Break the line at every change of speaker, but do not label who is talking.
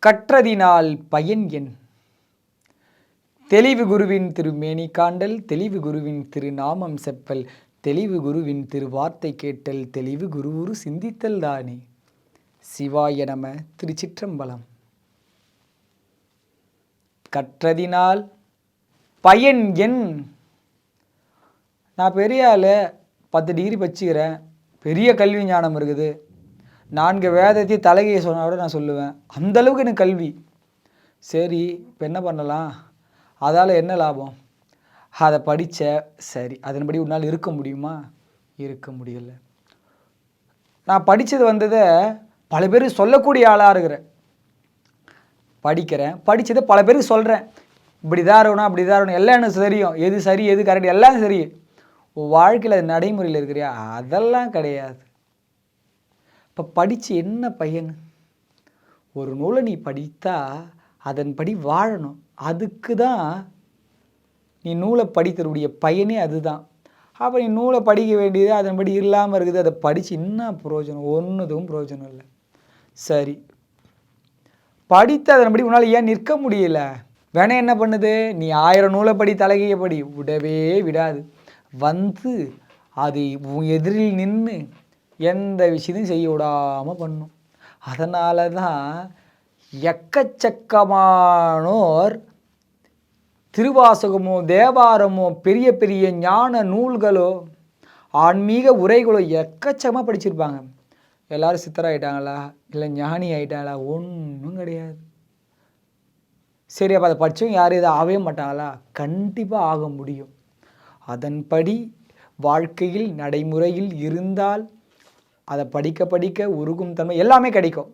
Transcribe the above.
கற்றதினால் பயன் என்? தெளிவு குருவின் திருமேனி காண்டல், தெளிவு குருவின் திருநாமம் செப்பல், தெளிவு குருவின் திருவார்த்தை கேட்டல், தெளிவு குருவுரு சிந்தித்தல் தானே. சிவாய நம. திருச்சிற்றம்பலம். கற்றதினால் பயன் என்? நான் பெரிய ஆள், 10 டிகிரி வச்சுக்கிறேன், பெரிய கல்வி ஞானம் இருக்குது, 4 வேதத்தை தலைகையை சொன்னால் கூட நான் சொல்லுவேன், அந்தளவுக்கு எனக்கு கல்வி. சரி, இப்போ என்ன பண்ணலாம்? அதால் என்ன லாபம்? அதை படித்த, சரி அதன்படி ஒரு நாள் இருக்க முடியுமா? இருக்க முடியலை. நான் படித்தது வந்ததை பல பேர் சொல்லக்கூடிய ஆளாக இருக்கிறேன். படிக்கிறேன், படித்ததை பல பேருக்கு சொல்கிறேன், இப்படி தான் இருக்கணும், அப்படி தான் இருக்கணும், எல்லாம் எனக்கு தெரியும், எது சரி எது கரெக்ட் எல்லாம் சரி. வாழ்க்கையில் அது நடைமுறையில் இருக்கிறியா? அதெல்லாம் கிடையாது. இப்போ படித்து என்ன பயன்? ஒரு நூலை நீ படித்தா அதன்படி வாழணும். அதுக்கு தான் நீ நூலை படித்தருடைய பயனே அதுதான். அப்போ நீ நூலை படிக்க வேண்டியது அதன்படி இல்லாமல் இருக்குது, அதை படித்து என்ன பிரயோஜனம்? ஒன்றுதும் பிரயோஜனம் இல்லை. சரி, படித்து அதன்படி உன்னால் ஏன் நிற்க முடியல? வேணா என்ன பண்ணுது? நீ 1000 நூலை படி, தலைகையை படி, விடவே விடாது. வந்து அது உன் எதிரில் நின்று எந்த விஷயத்தையும் செய்ய விடாமல் பண்ணும். அதனால தான் எக்கச்சக்கமானோர் திருவாசகமோ தேவாரமோ பெரிய பெரிய ஞான நூல்களோ ஆன்மீக உரைகளோ எக்கச்சக்கமாக படிச்சிருப்பாங்க. எல்லாரும் சித்தராயிட்டாங்களா? இல்லை ஞானி ஆகிட்டாங்களா? ஒன்றும் கிடையாது. சரி, அப்போ அதை படித்தவங்க யாரும் எதுவும் ஆகவே மாட்டாங்களா? கண்டிப்பாக ஆக முடியும். அதன்படி வாழ்க்கையில் நடைமுறையில் இருந்தால் அதை படிக்க படிக்க உருகும் தன்மை எல்லாமே கிடைக்கும்.